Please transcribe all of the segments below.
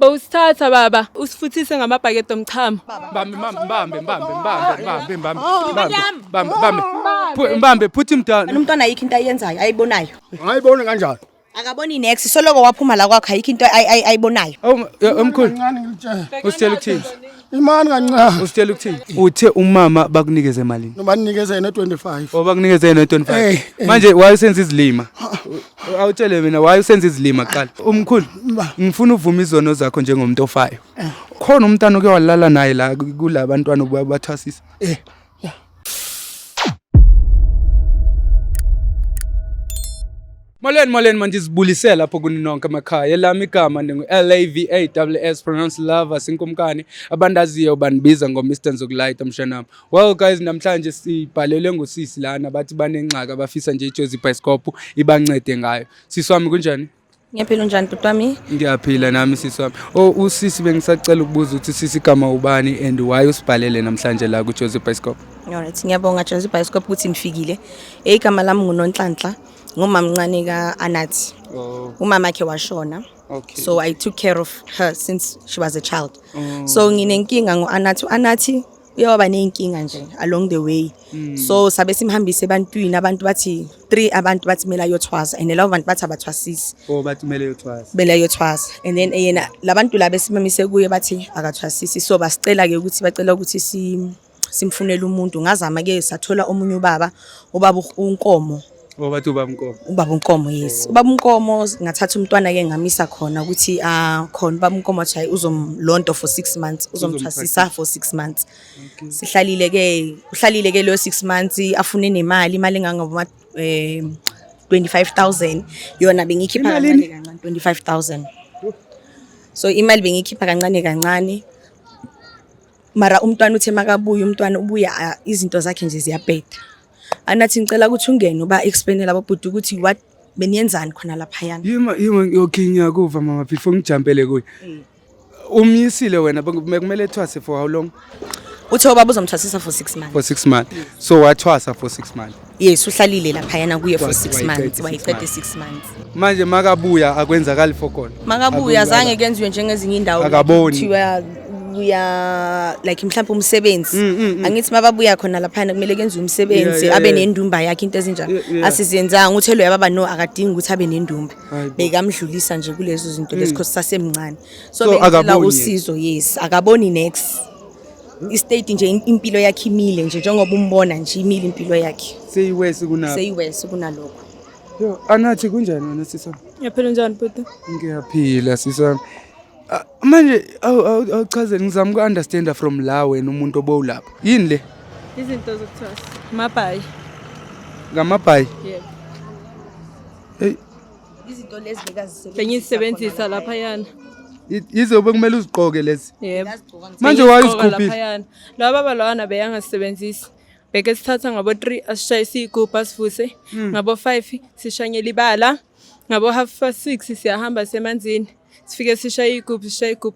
Bowusithatha baba, usifuthise ngamabhakede omchamo. Mbambe, put him down. Umntwana ayikho into ayenzayo ayibonayo. Ngayibona kanjani? Akaboni next soloko waphuma la kwakho ayikho into ayibonayo. Omkhulu. Usitshela ukuthini? Imani kancane. Usitshela ukuthini? Uthe umama bakunikeze imali. Nobanikeze yena 25. Bakunikeze yena 25. Manje wayesenza izilima. Awutshele mina wayesenza izilima kuqala. Umkhulu, ngifuna uvuma izono zakho njengomuntu ofayo. Khona umntana oke walala naye la kulabantwana bathwasisa. Molweni manje sibulisela lapho kuninonke emakhaya. Elami igama LAVAWS pronounce love sinkomkani. Abandaziyo banibiza ngoMr Nzokulayita mshanami. Well guys, namhlanje sibhalele ngosisi lana bathi banengxaka bafisa nje iJozi Bioscope ibancede ngayo. Sisi wami kunjani? Ngiyaphila njani baba wami? Ngiyaphila nami sisi wami. Usisi bengisacela ukubuza ukuthi sisi igama ubani and why usibhalele namhlanje la kuJozi Bioscope? Alright, ngiyabonga Jozi Bioscope ukuthi nifikile. Igama lami nguNonhlanhla. Ngumama mncane ka Anathi. Umama wakhe washona. Okay. So I took care of her since she was a child. So nginenkinga ngoAnathi. Anathi uyaba nenkinga nje along the way. So sabe simhambise ebantwini abantu bathi 3 abantu bathi mela yothwaza and labo bantu bathi abathwasisi. Bathi mele yothwaza. Bela yothwaza and then yena labantu la besimamise kuye bathi akathwasisi. So basicela ke ukuthi bacela ukuthi simfunele umuntu ngazama ke sathola omunye ubaba unkomo. Bathi ubamnkomo. Ubaba unkomo yes. Ubaba unkomo ngathatha umntwana ke ngamisa khona ukuthi khona ubaba unkomo athi hayi uzomlonto for 6 months uzomthwasisa for 6 months. Sihlalile ke lo 6 months afune nemali imali engangaba 25,000 yona bengikhipha kancane 25,000. So imali bengikhipha kancane mara umntwana uthe makabuya umntwana ubuya izinto zakhe nje ziyabheda. Anathi ngicela ukuthi ungene uba explainela ababhuti ukuthi what beniyenzani khona lapha yana. Yima ngiyokhinya kuva mama before ngijampele kuye. Umyisile wena bekumele ethwase for how long? Uthe ubaba uzomthwasisa for 6 months. For 6 months. So wathwasa for 6 months. Yes, uhlalile lapha yana kuye for 6 months. Wayiqede 6 months. Manje makabuya akwenzakali for khona. Makabuya zange kenziwe njengezinye indawo kuthiwa buya like mhlawumbe umsebenzi angithi mababuya khona lapha kumele kenze umsebenzi abe nendumba yakhe into ezinjalo asizenzanga uthelo yababa no akadingi ukuthi abe nendumba bekamdlulisa nje kulezo zinto lesikhosi sasemncane so bengicela usizo yes akaboni next istate nje impilo yakhe imile nje njengoba umbona nje imile impilo yakhe seyiwesi kunalokho yo Anathi kunjani wena sisami? Ngiyaphila njani bhuti? Ngiyaphila sisami. Manje awuchazele ngizama uku-understanda from la wena umuntu obowulapha yini le Izinto zokuthwasa mabhayi. Ngamabhayi? Yebo. Hey izinto lezi bekazisebenzisa Bengizisebenzisa lapha yana. Yizobe kumele uzigqoke lezi. Yebo. Manje wayizikhuphile. Laba baba lawana beyangasebenzisi. Beke sithatha ngabo 3 asishayisa igubhu asivuse. Ngabo 5 sishanyela ibala. Ngabo 6:30 siyahamba semanzini. Sifike sishaya igubhu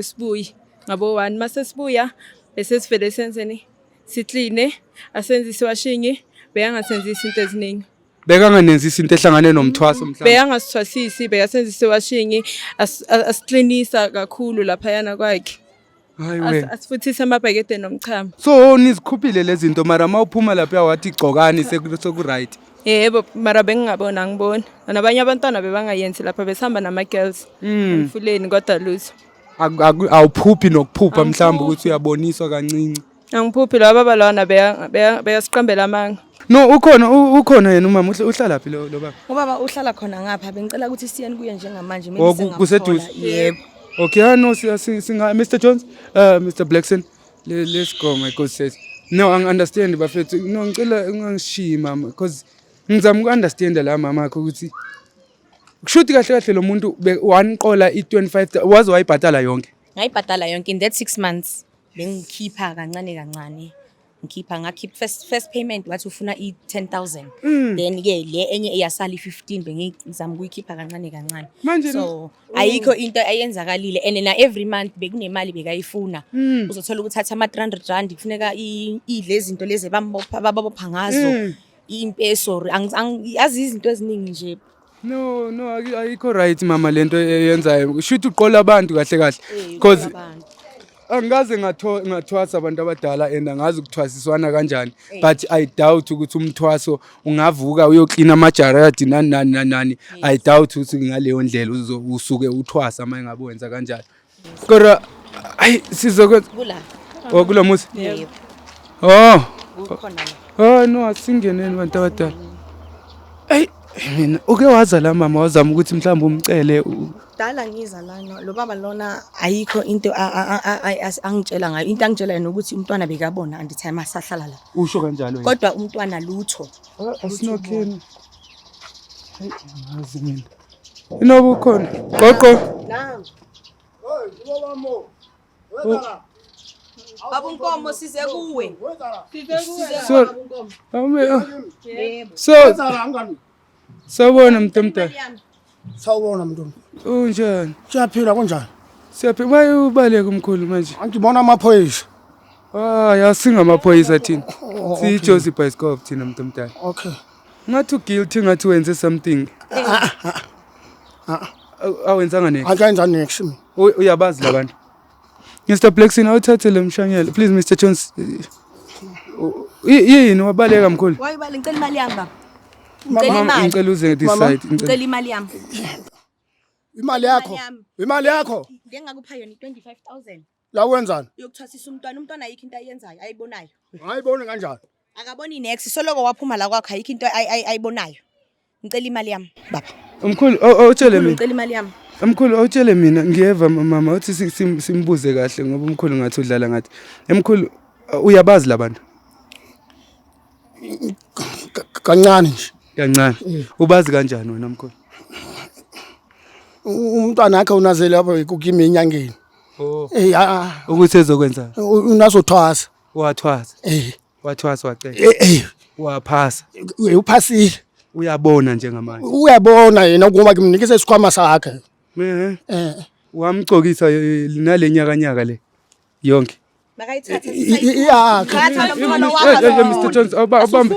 sibuye. Ngabo 1 mase sibuya bese sivele senzeni. Siclean asenze isiwashing beyangasenzisi into eziningi. Bekanganenzisa into ehlangane nomthwaso mhlawumbe. Beyangasithwasisi beyasenza isiwashing asicleanisa kakhulu lapha yana kwakhe. Hayiwe. Asifuthise amabhakede nomchamo. So nizikhuphile lezi zinto mara mawuphuma lapha wathi igcokani soku right. Yebo mara bengingabona ngibona. Nabanye abantwana bebangayenzi lapha besihamba nama girls emfuleni kodwa lutho. Awuphuphi nokuphupha mhlawumbe ukuthi uyaboniswa kancinci. Angiphuphi laba baba lawana beyasiqambela amanga. No ukhona yena umama uhlala phi lo baba? Ubaba uhlala khona ngapha bengicela ukuthi siyeni kuye njengamanje mina kuseduze. Yebo. Okay, no singa Mr Jones, Mr Blackson, let's go my God says. No, I understand bafethu. No ngicela ungangishiyi mama because ngizama uku-understand la mama akho ukuthi kushuthi kahle lo muntu waniqola i25 waze wayibhatala yonke. Ngayibhatala yonke in that 6 months bengikhipha kancane. Ngakhipha first payment wathi ufuna i10,000 then ke le enye eyasala i15 bengizama ukuyikhipha kancane. So ayikho into ayenzakalile and na every month bekunemali bekayifuna uzothola ukuthatha ama 300 rand kufuneka ilezinto lezi babopha ngazo impeso yazi izinto eziningi nje No, ayikho right mama lento eyenzayo. Shoot uqola abantu kahle kahle. Because angikaze ngathwasa abantu abadala and angazi ukuthwasiswana kanjani. But I doubt ukuthi umthwaso ungavuka uyoklina amajaradi nani. I doubt ukuthi ngaleyo ndlela usuke uthwasa uma ngabe wenza kanjalo. Kodwa ayi sizokwenza kula musi. Yebo. Ukhona la. No asingeneni abantu abadala. Ey mina uke waza la mama wazama ukuthi mhlawumbe umcele Dala ngiza lana lo baba lona ayikho into angitshela ngayo into angitshela yena ukuthi umntwana bekabona and time asahlala la usho kanjalo kodwa umntwana lutho asinokheni ngazi mina inobu khona goqo nami Baba Nkomo size kuwe Sawubona mntomdala Sawubona mntombi. unjani Siyaphila kunjani? siyaphila baye ubaleke umkhulu manje Angibona amaphoyisa. yasinga amaphoyisa thina siyiJosi Bioscope thina mntomdala Okay. ngathi guilty ngathi wenze something awenzanga next Akayenza next mina. uyabazi labantu Mr Blackson awuthathe le mshanyelo please Mr Jones yini wabaleka mkhulu wayibale ngicela imali yami baba mama ngicela uze this side ngicela imali yami Imali yakho. Imali yakho. ngengakupha yona 25000 La wenzani? yokuthwasisa umntwana ayikho into ayenzayo ayibonayo Hayiboni kanjani? akaboni next soloko waphuma la kwakho ayikho into ayibonayo ngicela imali yami baba mkhulu awutshele mina ngicela imali yami mkhulu awutshele mina ngiyeva mama uthi simbuze kahle ngoba umkhulu ngathi udlala ngathi emkhulu uyabazi labantu Kancane nje. kancane ubazi kanjani wena mkhulu Umntwana wakhe unazele lapha kukimi enyangeni. ukuthi ezokwenza Unazothwasa. wathwasa wathwasa wacela waphasa Uphasile. uyabona njengamanje Uyabona yena ukuba kimnikise isikhwama sakhe. wamgcokisa nalenyakanyaka le yonke makayithathe Mr Jones awubambe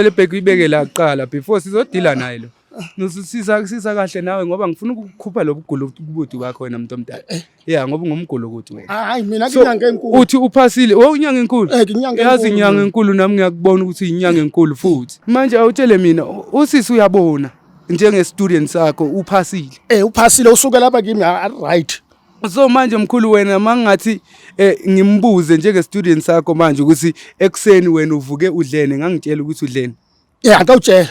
le bag uyibeke la kuqala before sizodila naye lo nosisa kahle nawe ngoba ngifuna ukukhupha lobugulo kubuthi bakho wena umuntu omdala ngoba ngumgulo kuthi wena Hayi mina kinyanga enkulu uthi uphasile unyanga enkulu kinyanga yazi inyanga enkulu nami ngiyakubona ukuthi inyanga enkulu futhi manje awutshele mina usisi uyabona njenge student sakho uphasile uphasile usuke lapha kimi right so manje mkhulu wena mangathi ngimbuze njenge student sakho manje ukuthi ekseni wena uvuke udlene ngangitshela ukuthi udlene akawutshela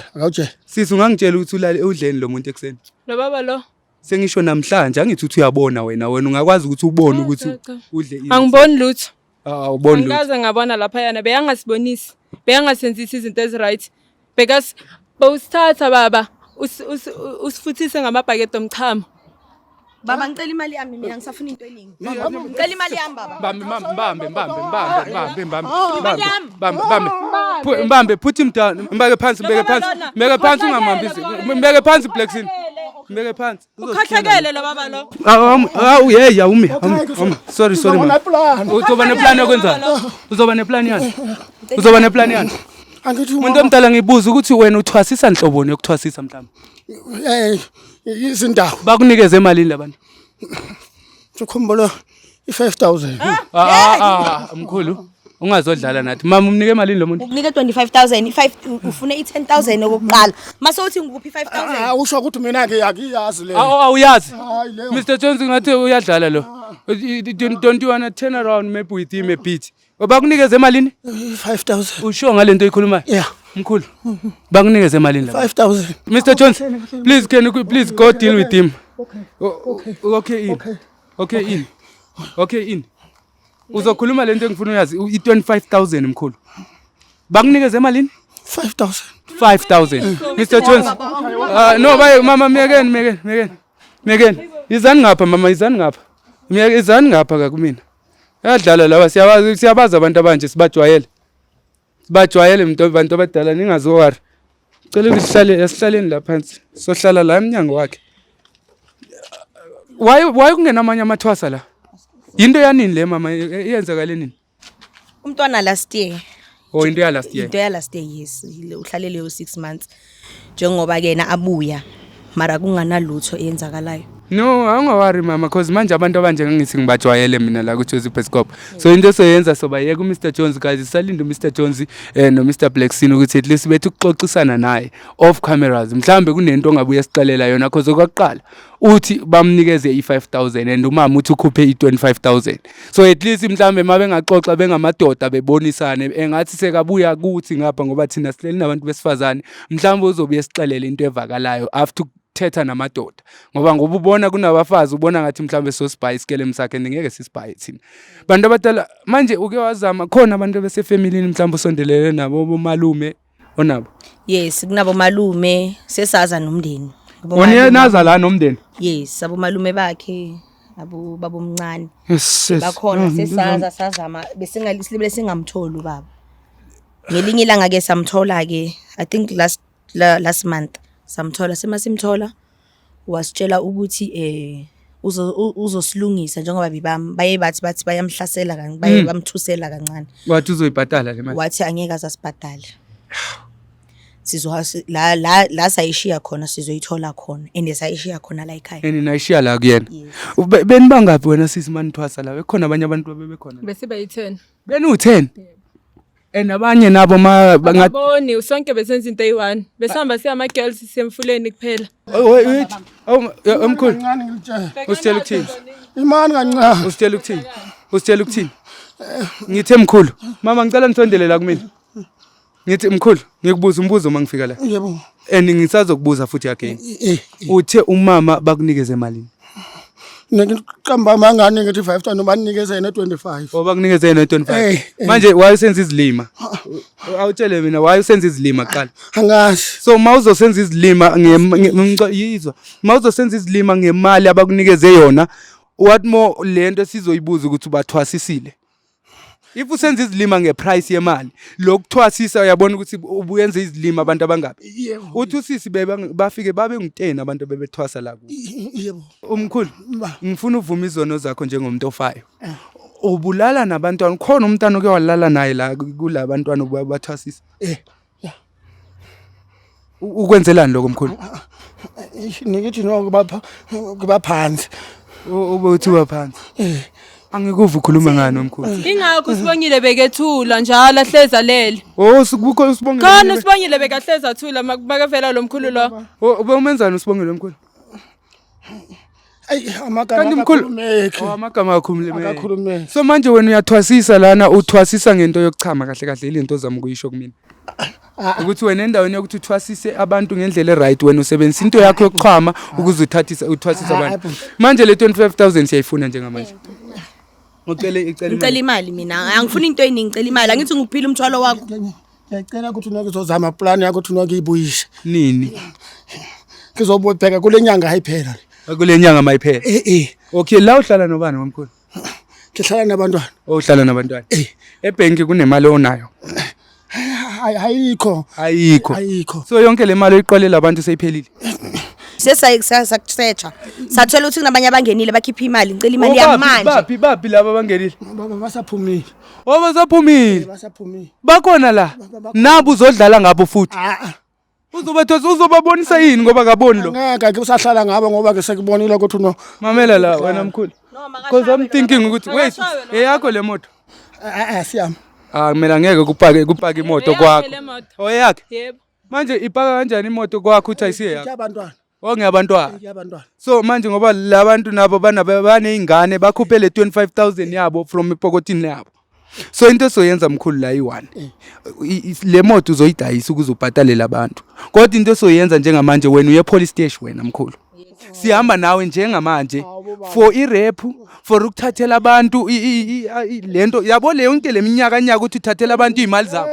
sisi ungangitshela ukuthi ulale udlene lo muntu ekseni lo baba lo sengisho namhlanje angithi uthi uyabona wena ungakwazi ukuthi ubone ukuthi udle ini angiboni lutho uboni lutho angikaze ngabona lapha yana beyangasibonisi beyangasenzisi izinto eziright because bowusithatha baba usifuthise ngamabhakede omchamo baba ngicela imali yami mina ngisafuna into eningi ngicela imali yami baba mbambe put him down mbeke phansi ungamambisi mbeke phansi Blackson mbeke phansi ukhahlekele lo baba lo awumi sorry uzoba neplan yokwenza uzoba neplan yani umuntu omdala ngibuza ukuthi wena uthwasisa inhloboni yokuthwasisa mhlawumbe izindawo bakunikeze emalini labantu ukhumbula i5000 mkhulu ungazodlala nathi mama umnike emalini lo muntu ukunike 25000 ufune i10000 okokuqala mase uthi ngikuphi 5000 usho ukuthi mina ke yakiyazi le awuyazi Mr Jones ngathi uyadlala lo don't you wanna turn around maybe with him a bit bakunikeze emalini 5000 usho ngalento oyikhulumayo mkhulu bakunikeze emalini la 5000 Mr Jones please can you please go deal with him okay in uzokhuluma lento engifuna uyazi i25000 mkhulu bakunikeze emalini 5000 Mr Jones no baye mama mekeni izani ngapha mama izani ngapha ka kumina yadlala lawa siyabazi abantu abanje sibajwayele abantu abadala ningazowari cela ukuthi esihlaleni la phansi sohlala la eminyango wakhe why kungena amanye amathwasa la into yanini le mama iyenzakale nini umntwana last year into ya last year yes uhlalele 6 months njengoba kena abuya mara kunganalutho eyenzakalayo. No, awungawari mama cause manje abantu abanje ngithi ngibajwayele mina la ku Jozi Pescop. So into soyenza soba yeke uMr Jones guys salinde uMr Jones no Mr Blackson ukuthi at least bethu ukuxoxisana naye off cameras. Mhlambe kunento ongabuye siqalela yona cause okwaqala uthi bamnikeze i5000 and umama uthi ukhuphe i25000. So at least mhlambe mabe ngaxoxa bengamadoda bebonisane engathi sekabuya kuthi ngapha ngoba thina sileli nabantu besifazane mhlambe uzobuye siqalele into evakalayo after thetha namadoda ngoba ubona kunabafazi ubona ngathi mhlambe so spy skele msakhe ngeke sisibhaye thina bantu abadala manje uke wazama khona abantu bese family mhlambe usondelele nabo bomalume onabo. Yes, kunabo malume sesaza nomndeni. Wona naza la nomndeni. Yes, abomalume bakhe babomncane. Yes. Bakhona sesaza sazama besingalisilibele singamtholi ubaba. Ngelinye ilanga ke samthola ke I think last month samthola semasimthola wasitshela ukuthi uzosilungisa njengoba baye bathi bayamhlasela kancane baye bamthusela kancane. Wathi uzoyibhadala le mali. Wathi angeke azasibhadala. La sayishiya khona sizoyithola khona ende sayishiya khona la ekhaya. Nayishiya la kuyena. Beni bangaphi wena sisi manithwasa la bekhona abanye abantu bebekhona. Bese bayi10. Beni u10. Nabanye nabo bangaboni usonke besenza into eyi1 besihamba siya ama girls semfuleni kuphela. Wait. Omkhulu. Usitshela ukuthini? Imani kancane. Usitshela ukuthini? Ngithe mkhulu. Mama ngicela ngisondele la kumina. Ngithi mkhulu ngikubuza umbuzo mangifika la. Yebo. Ngisazokubuza futhi again. Uthe umama bakunikeze imali. Ngiqamba mangani ngithi 5000 noma ninikeze yena 25. Bakunikeze yena 25. Manje wayesenza izilima. Awutshele mina wayesenza izilima qala. Angazi. So mawuzosenza izilima yizwa. Mawuzosenza izilima ngemali abakunikeze yona what more lento sizoyibuza ukuthi ubathwasisile. If usenza izilima ngeprice yemali lokuthwasisa uyabona ukuthi ubuyenza izilima abantu abangapi. Uthi usisi bafike babe ngu10 abantu bebethwasa la ku. Yebo. Umkhulu ngifuna uvuma izono zakho njengomuntu ofayo. Ubulala nabantwana khona umntana oke walala naye la kulabantwana bathwasisa. Ukwenzelani lokho mkhulu? Ngithi no kuba phansi. Ubuthi waphansi. Angikuva ukhuluma ngani omkhulu. Ingakho Sibongile bekethula njalo ahleza lele. Sikukho Sibongile. Khona Sibongile bekahleza thula makavela lo mkhulu lo. Ube umenzani uSibongile omkhulu? Amagama akhulumeke. Amagama akhulumeke. Akakhulumeke. So manje wena uyathwasisa lana uthwasisa ngento yokuchama kahle ilento ozama ukuyisho kumina. Ukuthi wena endaweni yokuthi uthwasise abantu ngendlela eright wena usebenzisa into yakho yokuchama ukuze uthwasisa abantu. Manje le 25000 siyayifuna njengamanje. Ngicela imali mina angifuni into eyiningi ngicela imali angithi ngikuphila umthwalo wakho. Ngiyacela ukuthi unake uzozama plan yakho ukuthi unake uyibuyishe. Nini? Ngizobheka kule nyanga hayiphela. Kule nyanga mayiphela. Okay la uhlala nobani womkhulu? Ngihlala nabantwana. Uhlala nabantwana. Ebhenki kunemali onayo. Ayikho. So yonke le mali oyiqolela abantu seyiphelile. Sesakusearcha sathola ukuthi kunabanye abangenile bakhipha imali ngicela imali yamanje. Baphi laba abangenile? Basaphumile. Basaphumile. Bakhona la. Nabo uzodlala ngabo futhi. Uzobabonisa yini ngoba kaboni lo. Ngeke usahlala ngabo ngoba ke sekubonile ukuthi no. Mamela la wena mkhulu. Because I'm thinking ukuthi wait, eyakho le moto. Siyami. Kumele ngeke kupake imoto kwakho. Oyakhe? Yebo. Manje ipaka kanjani imoto kwakho uthi ayisiye yakho? Abantwana. Ngiyabantwana. So manje ngoba labantu nabo banezingane bakhuphe le 25000 yabo from ipokotini yabo. So into soyenza mkhulu la i1. Le moto uzoyidayisa ukuze ubhadale labantu. Kodwa into soyenza njengamanje wena uye police station wena mkhulu. Sihamba nawe njengamanje for irep for ukuthathela abantu lento yabo le yonke leminyaka ukuthi uthathela abantu imali zabo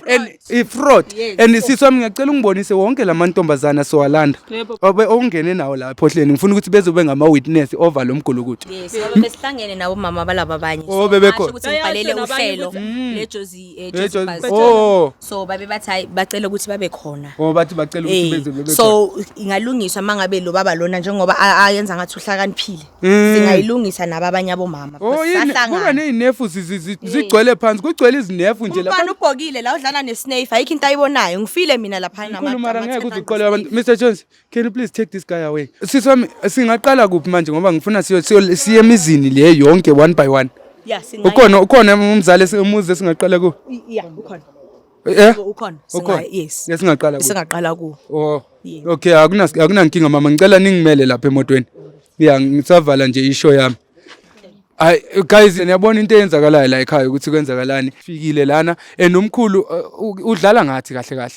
and ifraud and siswami ngiyacela ungibonise wonke lamantombazana sowalanda ongene nawo la ephohleni ngifuna ukuthi bezobe ngama witness over lo mgulukuthi. Yes ngoba besihlangene nabo mama balabo abanye bebekho ukuthi ngibhalele uhlelo leJozi so babe bathi bacela ukuthi babe khona bathi bacela ukuthi beze so ingalungiswa mangabe lo baba lona njengoba ayenza ngathi uhlakaniphile singayilungisa nabo abanye abomama Oh yini kuba nezinefu zigcwele phansi kugcwele izinefu nje lapha umfana ubhokile la udlala nesnake ayikho into ayibonayo ngifile mina lapha mara ngeke uzuqole abantu Mr Jones can you please take this guy away siswami singaqala kuphi manje ngoba ngifuna siye emizini le yonke one by one yeah ukhona umzali umuzi singaqala ku yeah ukhona ukhona yes singaqala ku oh okay akunankinga mama ngicela ningimele lapha emotweni yeah ngisavala nje ishow yami Ay guys niyabona into eyenzakalayo la ekhaya ukuthi kwenzakalani fikile lana nomkhulu udlala ngathi kahle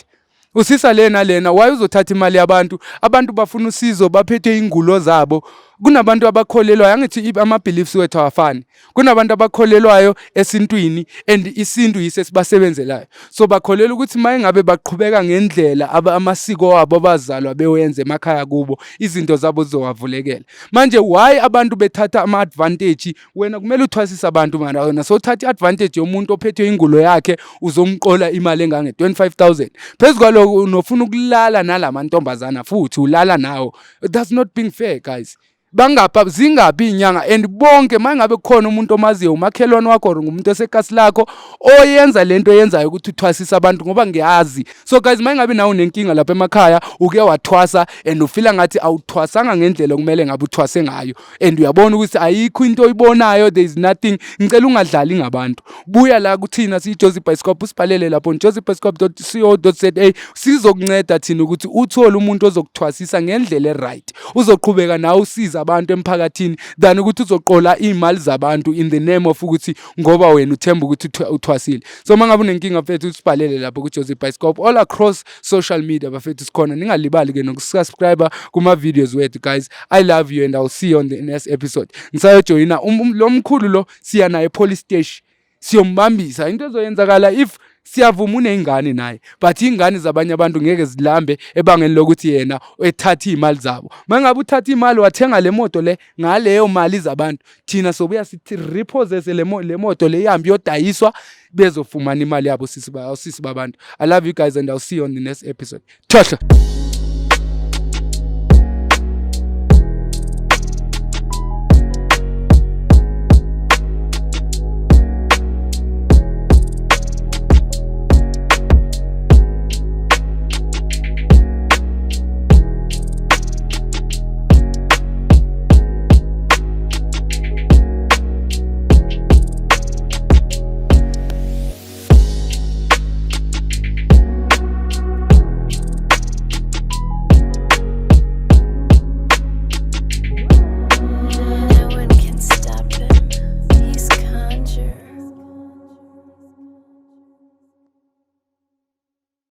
usisa lena why uzothatha imali yabantu abantu bafuna usizo baphethe ingulo zabo kunabantu abakholelwayo angithi ama beliefs wethu awafani kunabantu abakholelwayo esintwini and isintu yise sibasebenzelayo so bakholelwa ukuthi mayengabe baqhubeka ngendlela amasiko wabo abazalwa bewenze emakhaya kubo izinto zabo zizowavulekela manje why abantu bethatha ama advantage wena kumele uthwasisa abantu mara wena so thatha advantage yomuntu ophethe ingulo yakhe uzomqola imali engange 25000 phezukwalo unofuna ukulala nalamantombazana futhi ulala nawo that's not being fair guys bangapha zingabi inyanga and bonke mangabe khona umuntu omaziyo umakhelwane wakho or ngumuntu osekasi lakho oyenza lento yenzayo ukuthi uthwasisa abantu ngoba ngiyazi so guys mangabe nawo nenkinga lapha emakhaya uke wathwasa and ufila ngathi awuthwasanga ngendlela kumele ngabe uthwase ngayo and uyabona ukuthi ayikho into oyibonayo there is nothing ngicela ungadlali ngabantu buya la kuthina siJozi Bioscope usibhalele lapho jozibioscope.co.za sizokunceda thina ukuthi uthole umuntu ozokuthwasisa ngendlela eright uzoqhubeka nawe usiza abantu emphakathini than ukuthi uzoqola imali zabantu in the name of ukuthi ngoba wena uthemba ukuthi uthwasile so mangabe unenkinga mfethu usibhalele lapho kuJozi Bioscope all across social media bafethu sikhona ningalibali ke nokusubscribe kuma videos wethu guys I love you and I'll see you on the next episode ngisayojoyina lo mkhulu lo siya naye police station siyombambisa into ezoyenzakala if siyavuma unengane naye but ingane zabanye abantu ngeke zilambe ebangeni lokuthi yena ethatha imali zabo mangabe uthatha imali wathenga le moto le ngaleyo mali zabantu thina sobuya sithi repossess le moto le ihambi yodayiswa bezofumana imali yabo sisi babantu I love you guys and I'll see you on the next episode. Thahla.